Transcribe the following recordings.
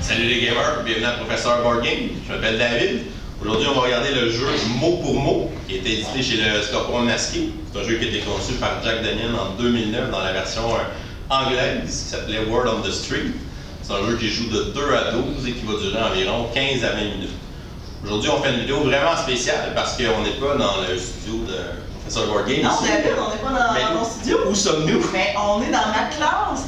Salut les gamers, bienvenue à Professeur Board Game. Je m'appelle David. Aujourd'hui, on va regarder le jeu mot pour mot qui a été édité chez le Scorpion Masqué. C'est un jeu qui a été conçu par Jack Daniel en 2009 dans la version anglaise qui s'appelait Word on the Street. C'est un jeu qui joue de 2 à 12 et qui va durer environ 15 à 20 minutes. Aujourd'hui, on fait une vidéo vraiment spéciale parce qu'on n'est pas dans le studio de Professeur Board Game. Non, David, on n'est pas dans mon studio. Où sommes-nous? Mais on est dans la classe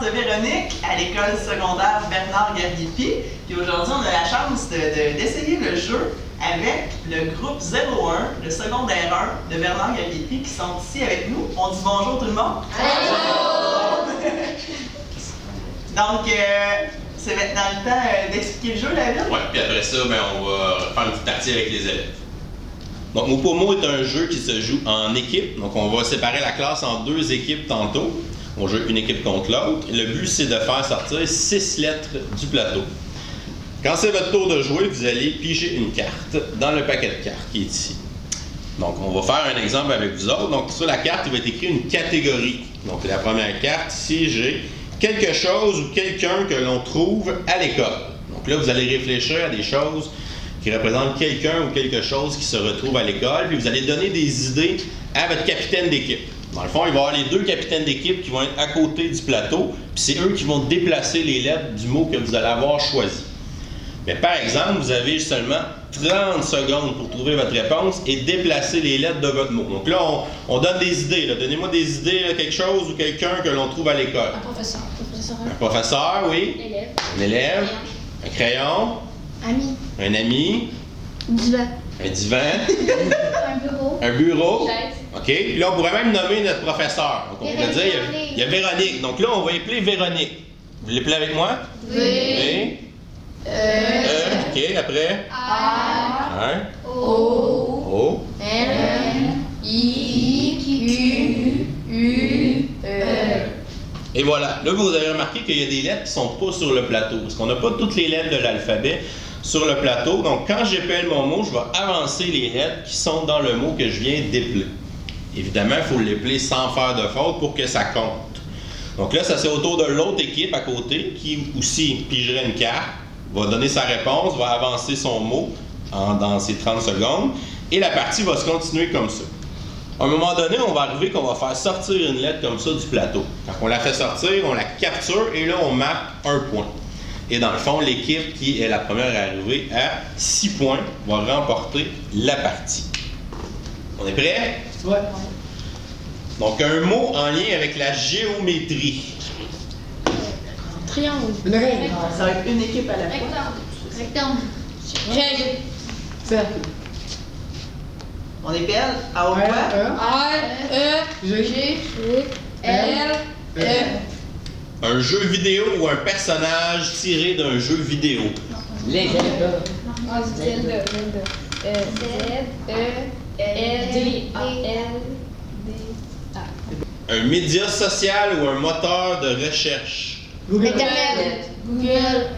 de Véronique, à l'école secondaire Bernard Gardippi. Puis aujourd'hui, on a la chance d'essayer le jeu avec le groupe 01, le secondaire 1 de Bernard Gardippi, qui sont ici avec nous. On dit bonjour tout le monde. Bonjour! Donc, c'est maintenant le temps d'expliquer le jeu, David. Oui, puis après ça, on va faire une petite partie avec les élèves. Donc, mot pour mot est un jeu qui se joue en équipe. Donc, on va séparer la classe en 2 équipes tantôt. On joue une équipe contre l'autre. Le but, c'est de faire sortir 6 lettres du plateau. Quand c'est votre tour de jouer, vous allez piger une carte dans le paquet de cartes qui est ici. Donc, on va faire un exemple avec vous autres. Donc, sur la carte, il va être écrit une catégorie. Donc, la première carte, ici, j'ai quelque chose ou quelqu'un que l'on trouve à l'école. Donc là, vous allez réfléchir à des choses qui représentent quelqu'un ou quelque chose qui se retrouve à l'école, puis vous allez donner des idées à votre capitaine d'équipe. Dans le fond, il va y avoir les 2 capitaines d'équipe qui vont être à côté du plateau, puis c'est eux qui vont déplacer les lettres du mot que vous allez avoir choisi. Mais par exemple, vous avez seulement 30 secondes pour trouver votre réponse et déplacer les lettres de votre mot. Donc là, on donne des idées. Donnez-moi des idées, quelque chose ou quelqu'un que l'on trouve à l'école. Un professeur. Un professeur, oui. Élève. Un élève. Un crayon. Ami. Un ami. Divan. Un divan. Un bureau. Un bureau. Chaise. OK. Puis là, on pourrait même nommer notre professeur. Donc, on pourrait dire, il y a Véronique. Donc là, on va appeler Véronique. Vous l'appelez avec moi? V. OK. Après? A. Un. O. O. L. I. Q. U. E. Et voilà. Là, vous avez remarqué qu'il y a des lettres qui ne sont pas sur le plateau. Parce qu'on n'a pas toutes les lettres de l'alphabet sur le plateau. Donc, quand j'appelle mon mot, je vais avancer les lettres qui sont dans le mot que je viens d'épeler. Évidemment, il faut l'épeler sans faire de faute pour que ça compte. Donc là, ça c'est au tour de l'autre équipe à côté qui aussi pigerait une carte, va donner sa réponse, va avancer son mot dans ces 30 secondes. Et la partie va se continuer comme ça. À un moment donné, on va arriver qu'on va faire sortir une lettre comme ça du plateau. Quand on la fait sortir, on la capture et là, on marque un point. Et dans le fond, l'équipe qui est la première à arriver à 6 points va remporter la partie. On est prêt? Ouais. Donc, un mot en lien avec la géométrie. Triangle. Ça va être une équipe à la fois. Rectangle. Règle. Cercle. On épelle à haute voix. R. E. G. L. E. Un jeu vidéo ou un personnage tiré d'un jeu vidéo. Les Zelda. Z. E. L. D. A. L. D. A. Un média social ou un moteur de recherche. Internet. Google.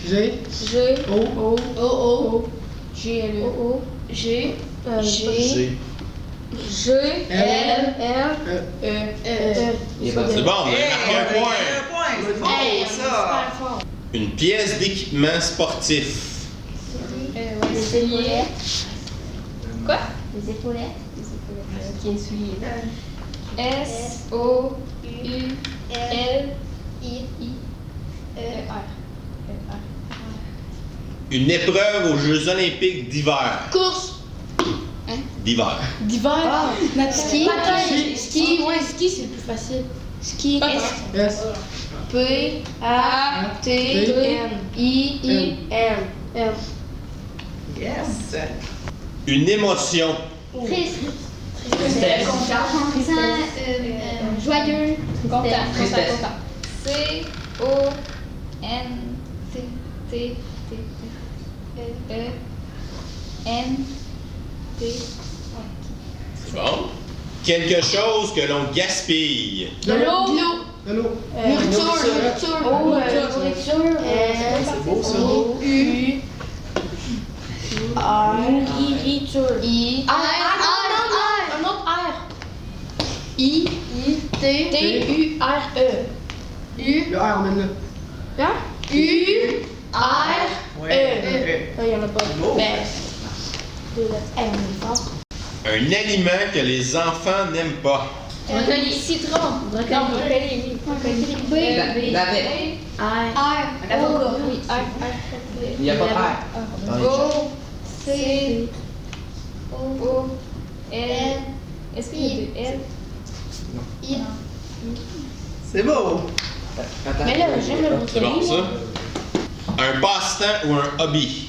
G. G. O. O. G. L. O. G. G. G. L. E. C'est bon, on a marqué un point. Un point, c'est bon ça. Une pièce d'équipement sportif. Les épaulettes. Quoi? Les épaulettes. Qui est soulié. S. O. U. L. I. R. Une épreuve aux Jeux olympiques d'hiver. Course. D'hiver. D'hiver. Ski. Ski. Ski, c'est le plus facile. Ski. S. P. A. T. N. I. M. Yes. Une émotion. Triste. Joyeux. Content. Tristesse. C. O. N. T. E. N. T. C'est bon. Quelque chose que l'on gaspille. De l'eau. De l'eau. Nourriture. C'est beau ça. U. R. Nourriture. I. Un autre R. I. T. U. R. E. U. Le R, emmène-le. Hein? U-R-E. Ouais. Il y en a pas. Beau. Ben, deux lettres. On est fort. Un aliment que les enfants n'aiment pas. Brocoli. Citron. Brocoli. Non, brocoli. Brocoli. Navet. R. Un avocat. Oui, R. Il n'y a pas de R. O. C. O. L. Est-ce qu'il y a deux L? I. C'est beau. Attends. Mais là, j'aime le C'est bon, brocoli. ça? Un passe-temps ou un hobby?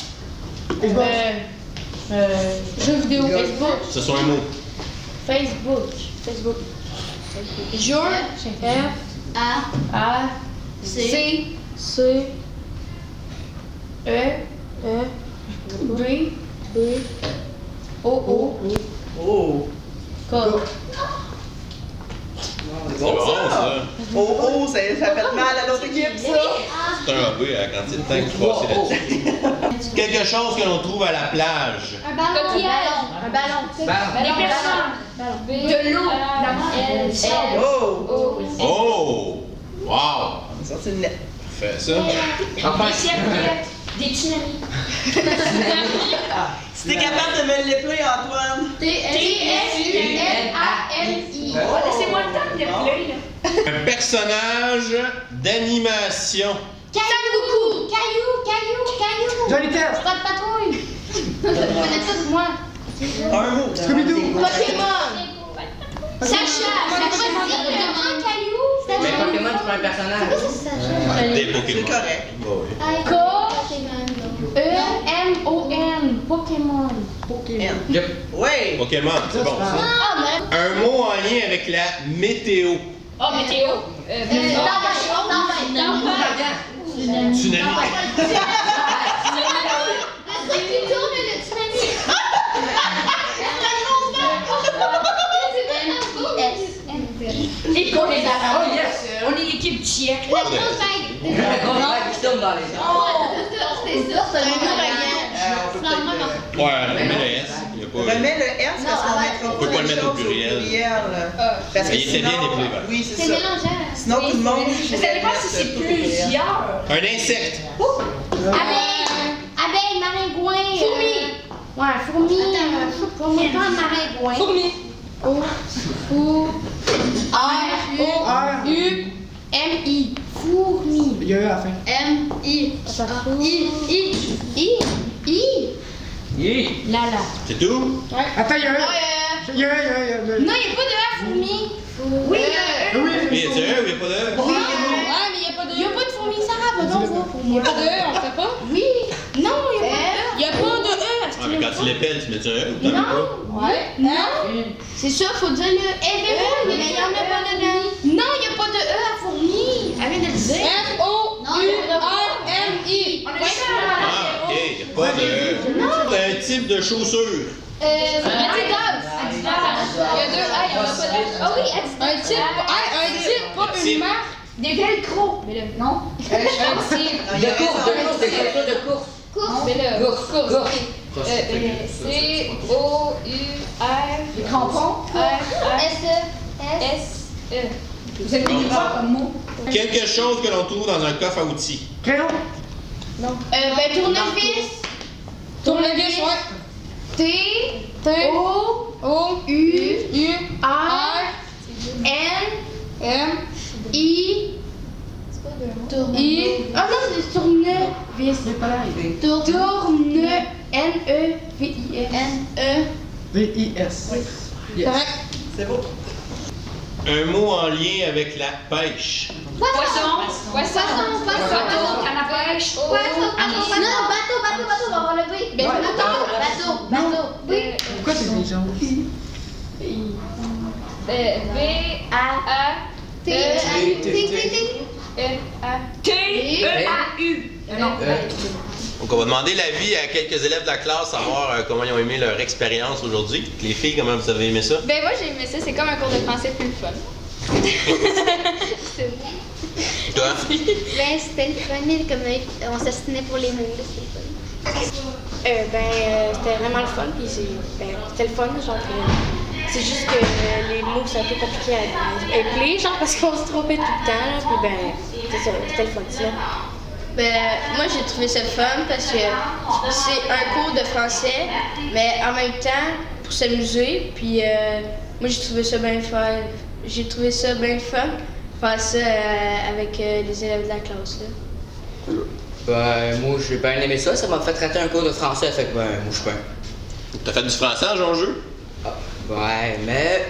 Jeux vidéo. Facebook. Ce soit un mot. Facebook. Jour. F. A. C. E. B. O. Oh. Code. C'est C'est bon, bon, ça. ça. Oh, ça fait mal à l'autre équipe, ça. C'est un hobby à la quantité de temps que tu passes là-dessus. Quelque chose que l'on trouve à la plage. Un ballon. Coquillage. Un ballon. Des personnes. De l'eau. L. Oh. Oh! Wow! On a sorti une lettre. Fais ça. Enfin. Des tsunamis. Si t'es capable de me l'épeler, Antoine. T-S-U-N-A-M-I. Laissez-moi le temps de l'épeler, là. Un personnage d'animation. Sangoku. Caillou. Johnny Test. Pas de patrouille. Je connais tout, moi. Un mot. Scooby-Doo. Pokémon. Sacha. Mais Pokémon, c'est pas un personnage. Des C'est Pokémon. correct. Bon, oui. E-M-O-N. Pokémon. N. Ouais. Pokémon, c'est bon ça. Ah, mais... Un mot en lien avec la météo. Oh, météo. Tsunami. Et qu'on les a. Oh yes! On est l'équipe tchèque. La grosse vague qui tombe dans les airs. C'est ça, c'est un On peut peut-être, Ouais, remets le S. Il y a pas... remets le S parce qu'on mettra On peut pas pas le les mettre au choses pluriel. Parce que Mais il était sinon, bien épelé, voilà. oui, c'est ça. Sinon, tout le monde. Je sais pas si c'est plusieurs. Un insecte. Abeille, maringouin. Fourmi. Ouais, fourmi. Fourmi, pas maringouin. Fourmi. R-O-U-M-I. Fourmi. Il y a eu à la fin. M-I. Yeah. Lala. C'est tout? Attends, il y a eu. Il y a eu. Non, il n'y a pas de A, fourmi. Oui, il y a Oui, Mais il y a un ou il n'y a pas de? Ouais, mais il n'y a pas de E. Il n'y a pas de fourmi, Sarah, va donc voir. Il n'y a pas de E, on ne fait pas? Oui. Non, il n'y a pas de E. Il n'y a pas de E. Ah, mais quand tu l'épelles, tu mets un ou t'en mets pas? Ouais. Non. C'est ça, faut dire le E. Mais il n'y en a pas dedans. Non, il n'y a pas de E à fourmi. Elle vient de le dire. F-O-U-R-M-I. Ah, ok, il n'y a pas de... C'est un type de chaussure. Adidas. Il y a deux A, il n'y en a pas de Ah oui, Adidas. Un type, pas type. une marque. Des velcro. Mais là, non. Un type. De course, de course. Course. Mais là, course. C-O-U-R. Les crampons. S-E. Vous avez mis quoi comme mot? Quelque chose que l'on trouve dans un coffre à outils. Crayon. Non. Tournevis. Tournevis, ouais. T-O-U-R-N-I. Ah non, c'est tournevis. N-E-V-I-S. V-I-S. Correct. C'est beau. Un mot en lien avec la pêche. Poisson. Bateau. Canne à pêche. Non, bateau, on va voir le B. Bateau. Oui. Pourquoi c'est des gens? V-A-T-E-A-T-E-A-U. Non. Donc, on va demander l'avis à quelques élèves de la classe, savoir comment ils ont aimé leur expérience aujourd'hui. Les filles, comment vous avez aimé ça? Ben moi j'ai aimé ça, c'est comme un cours de français plus le fun. Toi? Ben, c'était le fun, mais comme on s'assinait pour les mots, là, c'était le fun. C'était vraiment le fun, puis c'était le fun, genre, c'est juste que les mots, c'est un peu compliqué à épeler, genre, parce qu'on se trompait tout le temps, là, puis c'est ça, c'était le fun, sinon. Ben, moi, j'ai trouvé ça fun parce que c'est un cours de français, mais en même temps, pour s'amuser. Puis, moi, j'ai trouvé ça bien fun. J'ai trouvé ça bien fun, faire ça avec les élèves de la classe, là. Ben, moi, j'ai bien aimé ça. Ça m'a fait traiter un cours de français, fait que, ben, moi, je suis bien. T'as fait du français en jeu? Ah, ouais, mais.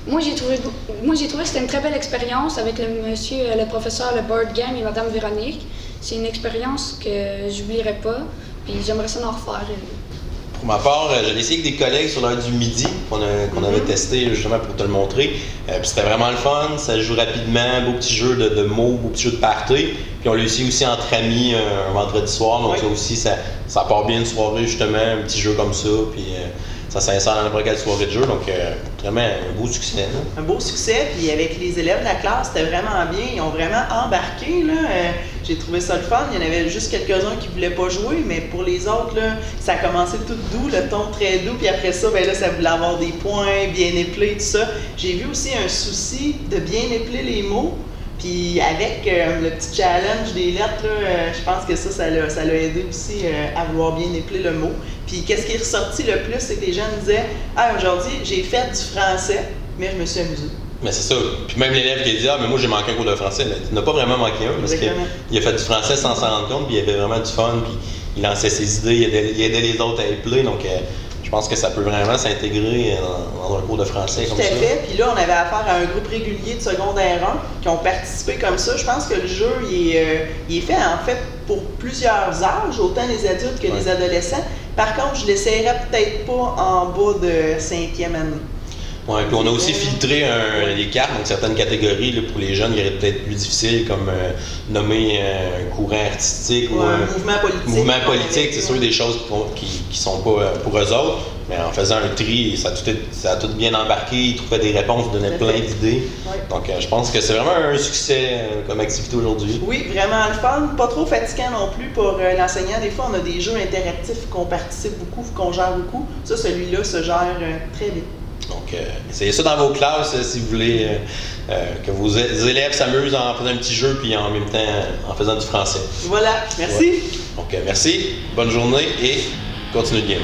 Moi, j'ai trouvé que c'était une très belle expérience avec le professeur, le board game et Madame Véronique. C'est une expérience que je n'oublierai pas, puis j'aimerais ça en refaire. Pour ma part, j'ai essayé avec des collègues sur l'heure du midi qu'on avait testé justement pour te le montrer. Puis c'était vraiment le fun, ça joue rapidement, beau petit jeu de mots, beau petit jeu de party. Puis on l'a essayé aussi entre amis un vendredi soir, donc ça aussi, ça part bien une soirée justement, un petit jeu comme ça. Puis ça s'insère dans n'importe quelle soirée de jeu, donc vraiment un beau succès. Là. Un beau succès, puis avec les élèves de la classe, c'était vraiment bien. Ils ont vraiment embarqué. Là. J'ai trouvé ça le fun. Il y en avait juste quelques-uns qui ne voulaient pas jouer, mais pour les autres, là, ça a commencé tout doux, le ton très doux, puis après ça, ben là, ça voulait avoir des points, bien épeler, tout ça. J'ai vu aussi un souci de bien épeler les mots. Puis avec le petit challenge des lettres, là, je pense que ça l'a aidé aussi à vouloir bien épeler le mot. Puis qu'est-ce qui est ressorti le plus, c'est que les gens disaient « Ah, aujourd'hui, j'ai fait du français, mais je me suis amusé. » Mais c'est ça. Puis même l'élève qui a dit « Ah, mais moi j'ai manqué un cours de français », il n'a pas vraiment manqué un, parce qu'il a fait du français sans s'en rendre compte, puis il avait vraiment du fun, puis il lançait ses idées, il aidait les autres à épeler, donc je pense que ça peut vraiment s'intégrer dans un cours de français comme ça. Tout à fait. Puis là, on avait affaire à un groupe régulier de secondaire 1 qui ont participé comme ça. Je pense que le jeu, il est fait en fait pour plusieurs âges, autant les adultes que les adolescents. Par contre, je l'essayerais peut-être pas en bas de 5e année. Oui, puis on a aussi filtré les cartes, donc certaines catégories là, pour les jeunes, il y aurait peut-être plus difficile, comme nommer un courant artistique ou un mouvement politique. C'est sûr, des choses qui sont pas pour eux autres, mais en faisant un tri, ça a tout bien embarqué, ils trouvaient des réponses, ils donnaient plein d'idées. Oui. Donc je pense que c'est vraiment un succès comme activité aujourd'hui. Oui, vraiment le fun, pas trop fatigant non plus pour l'enseignant. Des fois, on a des jeux interactifs qu'on participe beaucoup, qu'on gère beaucoup. Ça, celui-là se gère très vite. Donc, essayez ça dans vos classes si vous voulez que vos élèves s'amusent en faisant un petit jeu puis en même temps en faisant du français. Voilà, merci. Ouais. Donc, merci, bonne journée et continuez de game.